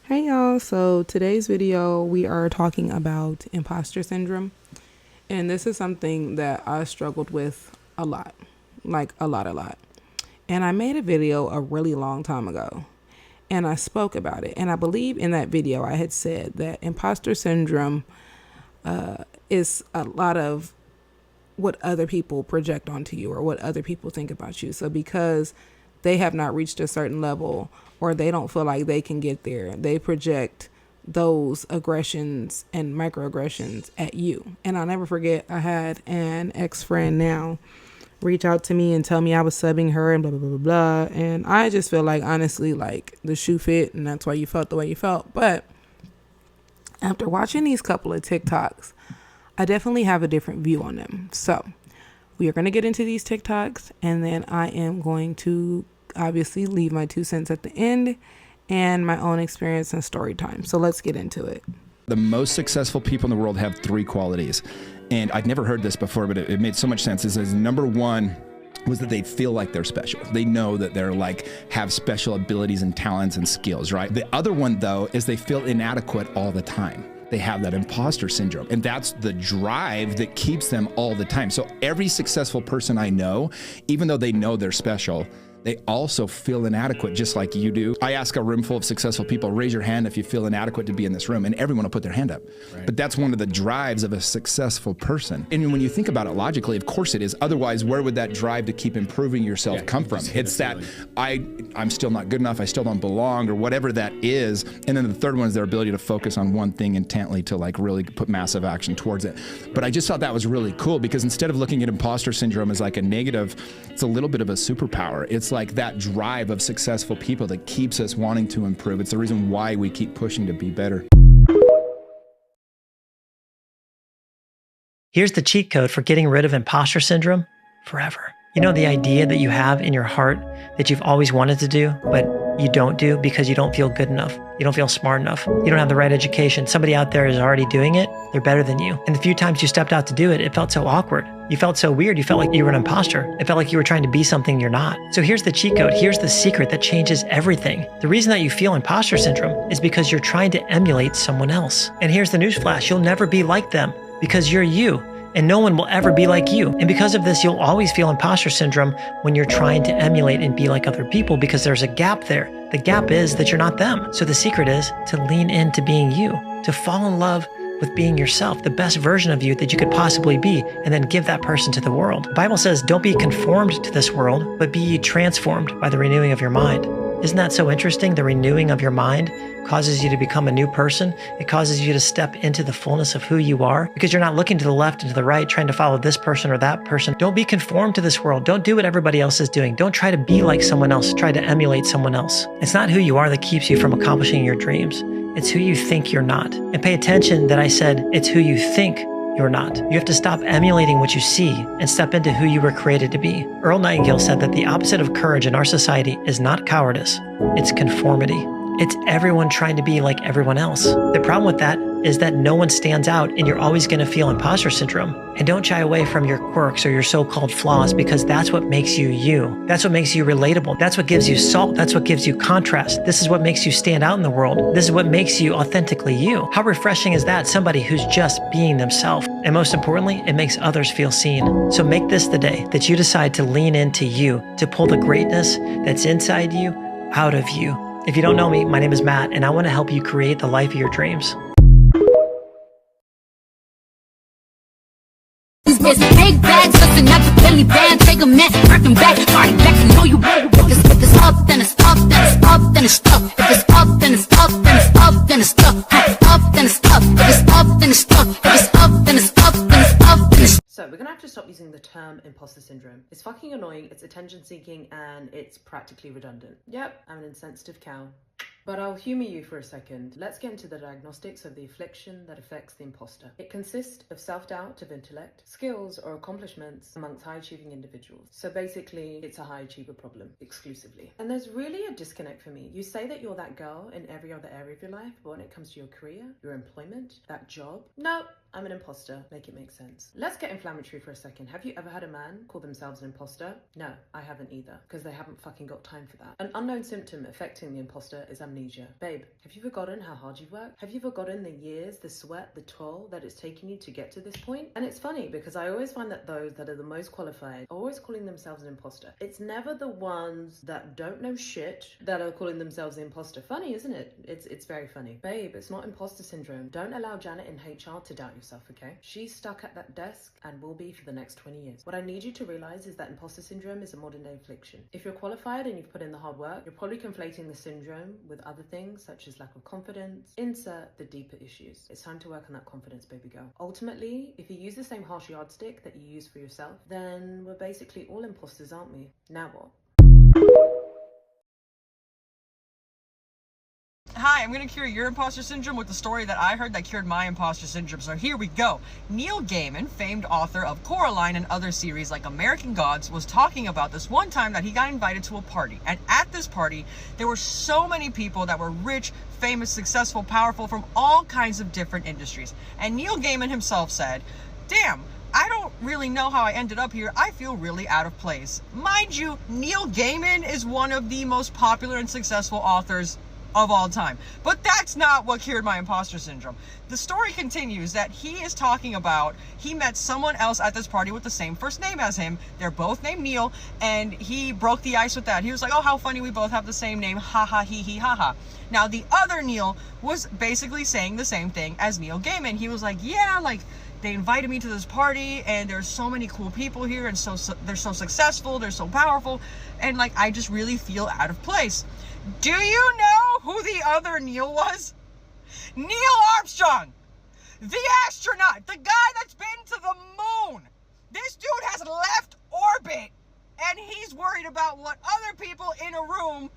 Hey y'all, so today's video we are talking about imposter syndrome, and this is something that I struggled with a lot, like a lot. And I made a video a really long time ago and I spoke about it, and I believe in that video I had said that imposter syndrome is a lot of what other people project onto you or what other people think about you. So because they have not reached a certain level or they don't feel like they can get there, they project those aggressions and microaggressions at you. And I'll never forget, I had an ex-friend now reach out to me and tell me I was subbing her and blah, blah, blah, blah. And I just feel like, honestly, like the shoe fit and that's why you felt the way you felt. But after watching these couple of TikToks, I definitely have a different view on them. So we are going to get into these TikToks, and then I am going to obviously leave my 2 cents at the end and my own experience and story time. So let's get into it. The most successful people in the world have three qualities. And I'd never heard this before, but it made so much sense. It says number one was that they feel like they're special. They know that they're have special abilities and talents and skills, right? The other one though, is they feel inadequate all the time. They have that imposter syndrome, and that's the drive that keeps them all the time. So every successful person I know, even though they know they're special, they also feel inadequate just like you do. I ask a room full of successful people, raise your hand if you feel inadequate to be in this room, and everyone will put their hand up. Right. But that's one of the drives of a successful person. And when you think about it logically, of course it is. Otherwise, where would that drive to keep improving yourself come from? It's that I'm still not good enough, I still don't belong, or whatever that is. And then the third one is their ability to focus on one thing intently to really put massive action towards it. But I just thought that was really cool, because instead of looking at imposter syndrome as like a negative, it's a little bit of a superpower. It's like that drive of successful people that keeps us wanting to improve. It's the reason why we keep pushing to be better. Here's the cheat code for getting rid of imposter syndrome forever. You know, the idea that you have in your heart that you've always wanted to do, but you don't do because you don't feel good enough. You don't feel smart enough. You don't have the right education. Somebody out there is already doing it. They're better than you. And the few times you stepped out to do it, it felt so awkward. You felt so weird. You felt like you were an imposter. It felt like you were trying to be something you're not. So here's the cheat code. Here's the secret that changes everything. The reason that you feel imposter syndrome is because you're trying to emulate someone else. And here's the newsflash. You'll never be like them because you're you. And no one will ever be like you. And because of this, you'll always feel imposter syndrome when you're trying to emulate and be like other people, because there's a gap there. The gap is that you're not them. So the secret is to lean into being you, to fall in love with being yourself, the best version of you that you could possibly be, and then give that person to the world. The Bible says, don't be conformed to this world, but be ye transformed by the renewing of your mind. Isn't that so interesting? The renewing of your mind causes you to become a new person. It causes you to step into the fullness of who you are, because you're not looking to the left and to the right, trying to follow this person or that person. Don't be conformed to this world. Don't do what everybody else is doing. Don't try to be like someone else. Try to emulate someone else. It's not who you are that keeps you from accomplishing your dreams. It's who you think you're not. And pay attention that I said it's who you think you're not. You have to stop emulating what you see and step into who you were created to be. Earl Nightingale said that the opposite of courage in our society is not cowardice, it's conformity. It's everyone trying to be like everyone else. The problem with that is that no one stands out, and you're always going to feel imposter syndrome. And don't shy away from your quirks or your so-called flaws, because that's what makes you you. That's what makes you relatable. That's what gives you salt. That's what gives you contrast. This is what makes you stand out in the world. This is what makes you authentically you. How refreshing is that? Somebody who's just being themselves. And most importantly, it makes others feel seen. So make this the day that you decide to lean into you, to pull the greatness that's inside you out of you. If you don't know me, my name is Matt, and I want to help you create the life of your dreams. It's big bags, listen up the Billy band, take a minute, working back, party back, you know you want to if it's up, then it's up, then it's up, then it's up. If it's up, then it's up, then it's up, then it's up. Up, then it's up. If it's up, then it's up. If it's up, then it's up, then it's up, then it's. So we're gonna have to stop using the term imposter syndrome. It's fucking annoying, it's attention seeking, and it's practically redundant. Yep, I'm an insensitive cow. But I'll humour you for a second. Let's get into the diagnostics of the affliction that affects the imposter. It consists of self-doubt of intellect, skills or accomplishments amongst high-achieving individuals. So basically, it's a high-achiever problem, exclusively. And there's really a disconnect for me. You say that you're that girl in every other area of your life, but when it comes to your career, your employment, that job, no, I'm an imposter. Make it make sense. Let's get inflammatory for a second. Have you ever had a man call themselves an imposter? No, I haven't either, because they haven't fucking got time for that. An unknown symptom affecting the imposter is amnesia. Babe, have you forgotten how hard you've worked? Have you forgotten the years, the sweat, the toll that it's taken you to get to this point? And it's funny because I always find that those that are the most qualified are always calling themselves an imposter. It's never the ones that don't know shit that are calling themselves an imposter. Funny, isn't it? It's very funny. Babe, it's not imposter syndrome. Don't allow Janet in HR to doubt yourself, okay? She's stuck at that desk and will be for the next 20 years. What I need you to realize is that imposter syndrome is a modern day affliction. If you're qualified and you've put in the hard work, you're probably conflating the syndrome with other things such as lack of confidence. Insert the deeper issues. It's time to work on that confidence, baby girl. Ultimately, if you use the same harsh yardstick that you use for yourself, then we're basically all imposters, aren't we? Now what? Hi, I'm going to cure your imposter syndrome with the story that I heard that cured my imposter syndrome. So here we go. Neil Gaiman, famed author of Coraline and other series like American Gods, was talking about this one time that he got invited to a party. And at this party, there were so many people that were rich, famous, successful, powerful from all kinds of different industries. And Neil Gaiman himself said, "Damn, I don't really know how I ended up here. I feel really out of place." Mind you, Neil Gaiman is one of the most popular and successful authors of all time. But that's not what cured my imposter syndrome. The story continues that he is talking about he met someone else at this party with the same first name as him. They're both named Neil, and he broke the ice with that. He was like, "Oh, how funny, we both have the same name. Ha ha he he ha ha." Now the other Neil was basically saying the same thing as Neil Gaiman. He was like, "Yeah, like they invited me to this party and there's so many cool people here and so they're so successful, they're so powerful, and like I just really feel out of place." Do you know who the other Neil was? Neil Armstrong, the astronaut, the guy that's been to the moon. This dude has left orbit and he's worried about what other people in a room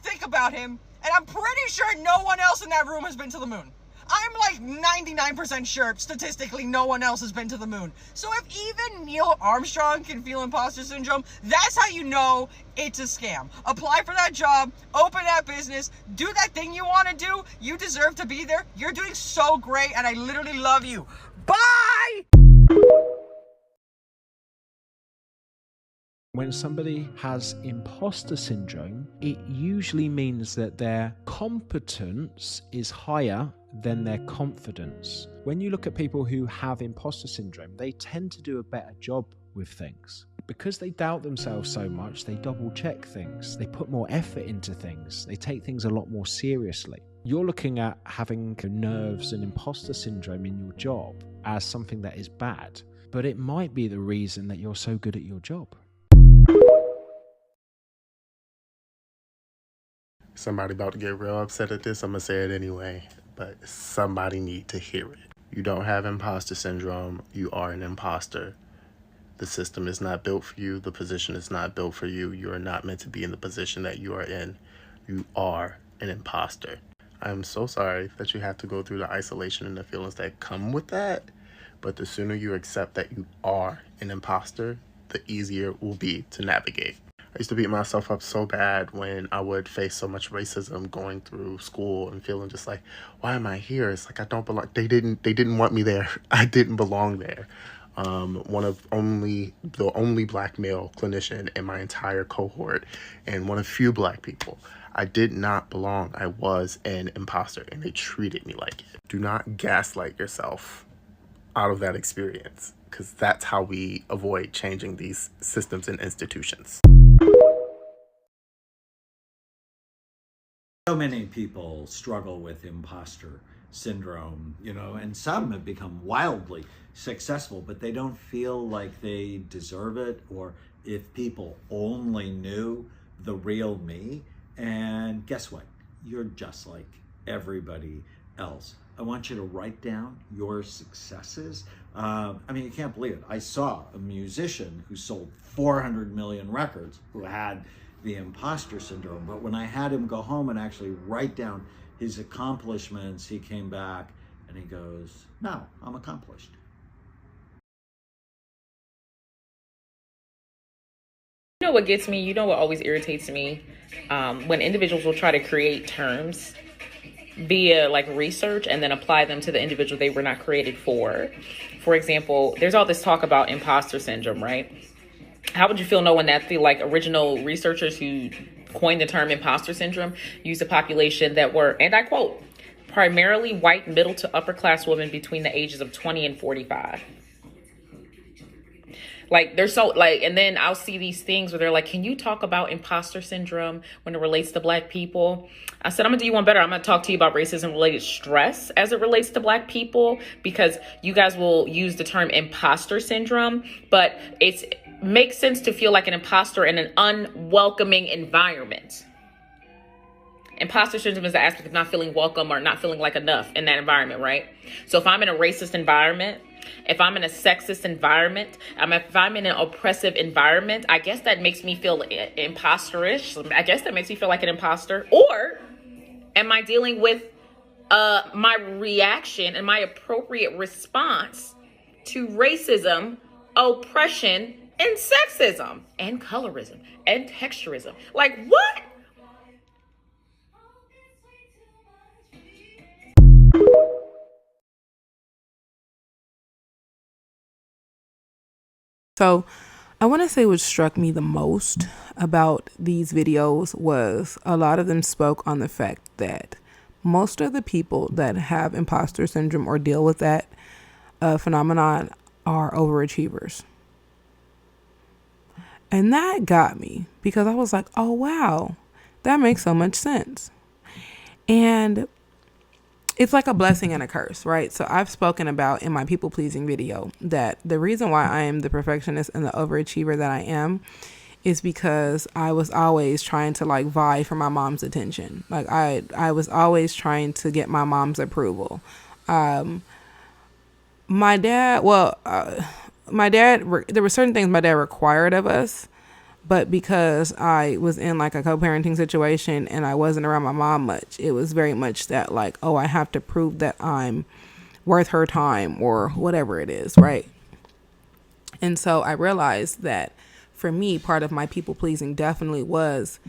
think about him. And I'm pretty sure no one else in that room has been to the moon. I'm like 99% sure statistically no one else has been to the moon. So if even Neil Armstrong can feel imposter syndrome, that's how you know it's a scam. Apply for that job, open that business, do that thing you want to do. You deserve to be there. You're doing so great and I literally love you. Bye! When somebody has imposter syndrome, it usually means that their competence is higher than their confidence. When you look at people who have imposter syndrome, they tend to do a better job with things. Because they doubt themselves so much, they double check things. They put more effort into things. They take things a lot more seriously. You're looking at having nerves and imposter syndrome in your job as something that is bad, but it might be the reason that you're so good at your job. Somebody about to get real upset at this. I'm going to say it anyway, but somebody need to hear it. You don't have imposter syndrome. You are an imposter. The system is not built for you. The position is not built for you. You are not meant to be in the position that you are in. You are an imposter. I'm so sorry that you have to go through the isolation and the feelings that come with that, but the sooner you accept that you are an imposter, the easier it will be to navigate. I used to beat myself up so bad when I would face so much racism going through school and feeling just like, why am I here? It's like I don't belong. They didn't want me there. I didn't belong there. The only black male clinician in my entire cohort and one of few black people. I did not belong. I was an imposter and they treated me like it. Do not gaslight yourself out of that experience, because that's how we avoid changing these systems and institutions. So many people struggle with imposter syndrome, and some have become wildly successful, but they don't feel like they deserve it, or if people only knew the real me. And guess what? You're just like everybody else. I want you to write down your successes. You can't believe it. I saw a musician who sold 400 million records who had the imposter syndrome, but when I had him go home and actually write down his accomplishments, he came back and he goes, "No, I'm accomplished." You know what gets me? You know what always irritates me? When individuals will try to create terms via like research and then apply them to the individual they were not created for. For example, there's all this talk about imposter syndrome, right? How would you feel knowing that the like original researchers who coined the term imposter syndrome used a population that were, and I quote, primarily white middle to upper class women between the ages of 20 and 45. Like they're so like, and then I'll see these things where they're like, can you talk about imposter syndrome when it relates to Black people? I said, I'm gonna do you one better. I'm gonna talk to you about racism related stress as it relates to Black people, because you guys will use the term imposter syndrome, but it makes sense to feel like an imposter in an unwelcoming environment. Imposter syndrome is the aspect of not feeling welcome or not feeling like enough in that environment, right? So if I'm in a racist environment, if I'm in a sexist environment, if I'm in an oppressive environment, I guess that makes me feel imposterish. I guess that makes me feel like an imposter. Or am I dealing with my reaction and my appropriate response to racism, oppression, and sexism, and colorism, and texturism? Like, what? So I want to say what struck me the most about these videos was a lot of them spoke on the fact that most of the people that have imposter syndrome or deal with that phenomenon are overachievers. And that got me because I was like, oh, wow, that makes so much sense. And it's like a blessing and a curse, right? So I've spoken about in my people pleasing video that the reason why I am the perfectionist and the overachiever that I am is because I was always trying to like vie for my mom's attention. Like I was always trying to get my mom's approval. My dad, there were certain things my dad required of us, but because I was in like a co-parenting situation and I wasn't around my mom much, it was very much that like, oh, I have to prove that I'm worth her time or whatever it is, right? And so I realized that for me, part of my people pleasing definitely was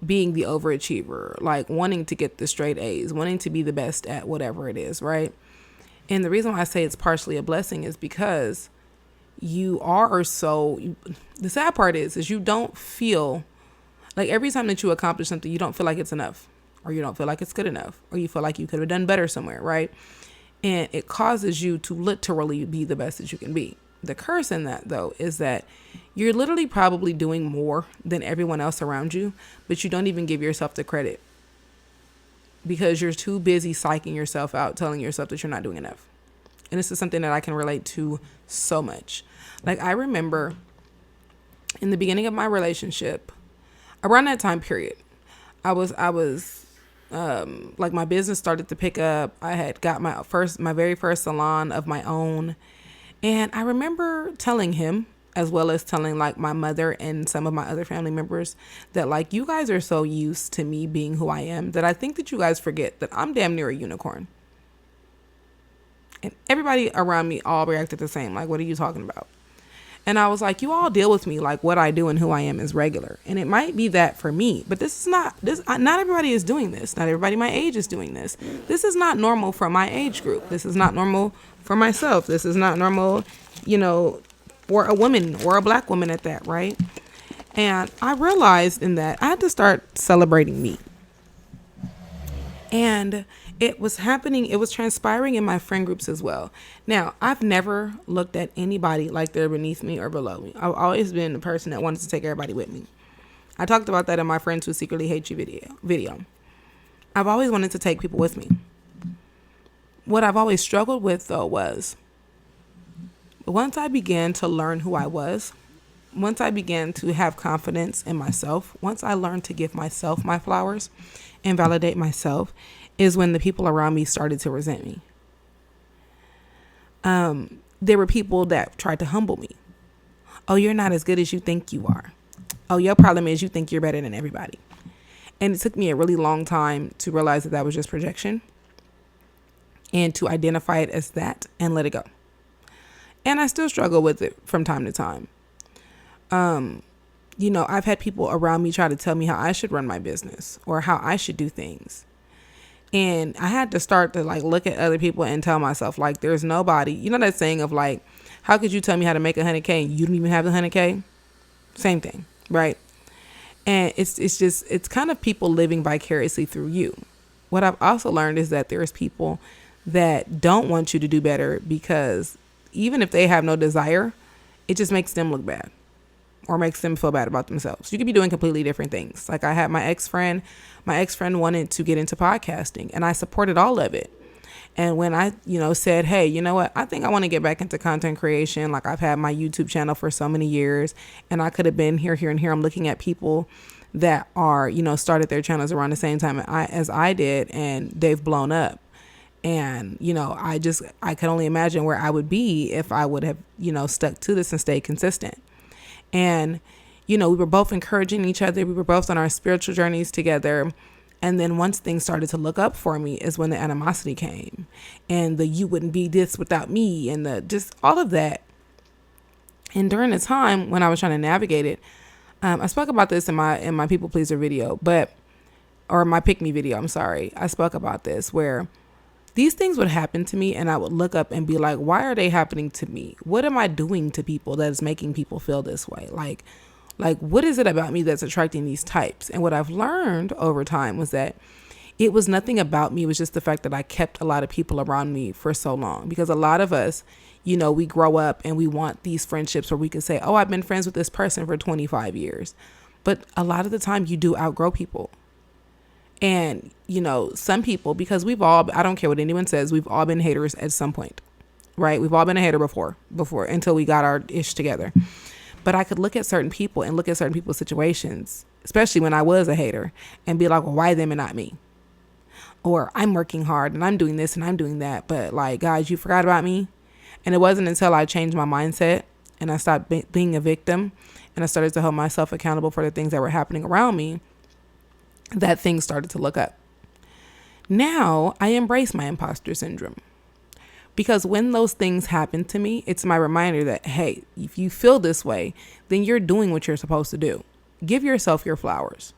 being the overachiever, like wanting to get the straight A's, wanting to be the best at whatever it is, right? And the reason why I say it's partially a blessing is because the sad part is you don't feel like every time that you accomplish something, you don't feel like it's enough, or you don't feel like it's good enough, or you feel like you could have done better somewhere, right? And it causes you to literally be the best that you can be. The curse in that, though, is that you're literally probably doing more than everyone else around you, but you don't even give yourself the credit because you're too busy psyching yourself out, telling yourself that you're not doing enough. And this is something that I can relate to so much. Like I remember in the beginning of my relationship, around that time period, I was like my business started to pick up. I had got my very first salon of my own. And I remember telling him, as well as telling like my mother and some of my other family members, that like, you guys are so used to me being who I am that I think that you guys forget that I'm damn near a unicorn. And everybody around me all reacted the same. Like, what are you talking about? And I was like, you all deal with me like what I do and who I am is regular. And it might be that for me, but not everybody is doing this. Not everybody my age is doing this. This is not normal for my age group. This is not normal for myself. This is not normal, for a woman or a Black woman at that, right? And I realized in that I had to start celebrating me. And it was transpiring in my friend groups as well. Now, I've never looked at anybody like they're beneath me or below me. I've always been the person that wanted to take everybody with me. I talked about that in my Friends Who Secretly Hate You video. I've always wanted to take people with me. What I've always struggled with, though, was once I began to learn who I was, once I began to have confidence in myself, once I learned to give myself my flowers and validate myself, is when the people around me started to resent me. There were people that tried to humble me. Oh, you're not as good as you think you are. Oh, your problem is you think you're better than everybody. And it took me a really long time to realize that was just projection and to identify it as that and let it go. And I still struggle with it from time to time. I've had people around me try to tell me how I should run my business or how I should do things. And I had to start to like look at other people and tell myself, like, there's nobody, you know, that saying of like, how could you tell me how to make 100K and you don't even have the 100K? Same thing, right? And it's kind of people living vicariously through you. What I've also learned is that there's people that don't want you to do better because even if they have no desire, it just makes them look bad or makes them feel bad about themselves. You could be doing completely different things. Like I had my ex-friend wanted to get into podcasting and I supported all of it. And when I, said, hey, you know what, I think I want to get back into content creation. Like I've had my YouTube channel for so many years and I could have been here, and here. I'm looking at people that are, started their channels around the same time as I did, and they've blown up. And, I can only imagine where I would be if I would have, stuck to this and stayed consistent. And, we were both encouraging each other. We were both on our spiritual journeys together. And then once things started to look up for me is when the animosity came and the you wouldn't be this without me and the just all of that. And during the time when I was trying to navigate it, I spoke about this in my people pleaser video, or my pick me video. I'm sorry. I spoke about this where these things would happen to me and I would look up and be like, why are they happening to me? What am I doing to people that is making people feel this way? Like, what is it about me that's attracting these types? And what I've learned over time was that it was nothing about me. It was just the fact that I kept a lot of people around me for so long. Because a lot of us, we grow up and we want these friendships where we can say, oh, I've been friends with this person for 25 years. But a lot of the time you do outgrow people. And, some people, because I don't care what anyone says, we've all been haters at some point, right? We've all been a hater before until we got our ish together. But I could look at certain people and look at certain people's situations, especially when I was a hater, and be like, well, why them and not me? Or I'm working hard and I'm doing this and I'm doing that. But like, guys, you forgot about me. And it wasn't until I changed my mindset and I stopped being a victim and I started to hold myself accountable for the things that were happening around me that things started to look up. Now I embrace my imposter syndrome. Because when those things happen to me, it's my reminder that, hey, if you feel this way, then you're doing what you're supposed to do. Give yourself your flowers.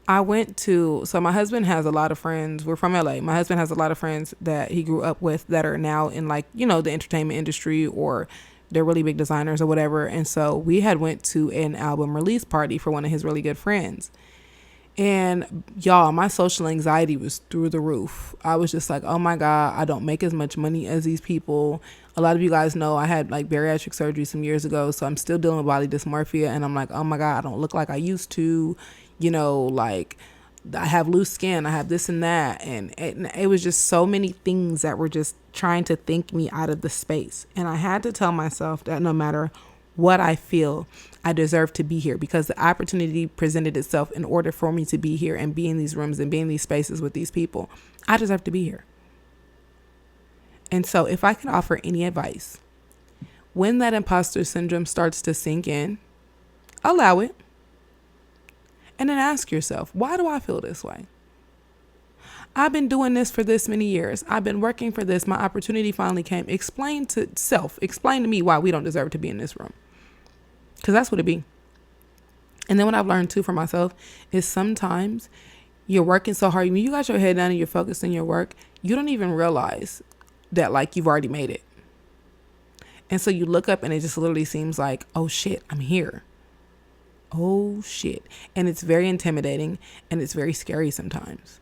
So my husband has a lot of friends. We're from LA. My husband has a lot of friends that he grew up with that are now in the entertainment industry, or they're really big designers or whatever. And so we had went to an album release party for one of his really good friends. And y'all, my social anxiety was through the roof. I was just like, oh my God, I don't make as much money as these people. A lot of you guys know I had like bariatric surgery some years ago. So I'm still dealing with body dysmorphia. And I'm like, oh my God, I don't look like I used to, like I have loose skin. I have this and that. And it was just so many things that were just trying to think me out of the space. And I had to tell myself that no matter what I feel, I deserve to be here, because the opportunity presented itself in order for me to be here and be in these rooms and be in these spaces with these people. I deserve to be here. And so if I can offer any advice, when that imposter syndrome starts to sink in, allow it. And then ask yourself, why do I feel this way? I've been doing this for this many years. I've been working for this. My opportunity finally came. Explain to me why we don't deserve to be in this room. Because that's what it be. And then what I've learned too for myself is sometimes you're working so hard. When you got your head down and you're focused on your work, you don't even realize that like you've already made it. And so you look up and it just literally seems like, oh shit, I'm here. Oh shit. And it's very intimidating and it's very scary sometimes.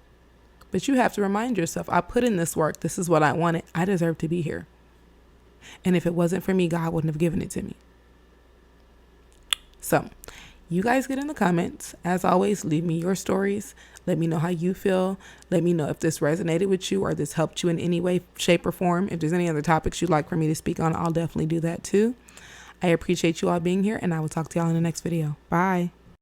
But you have to remind yourself, I put in this work. This is what I wanted. I deserve to be here. And if it wasn't for me, God wouldn't have given it to me. So you guys get in the comments. As always, leave me your stories. Let me know how you feel. Let me know if this resonated with you or this helped you in any way, shape, or form. If there's any other topics you'd like for me to speak on, I'll definitely do that too. I appreciate you all being here, and I will talk to y'all in the next video. Bye.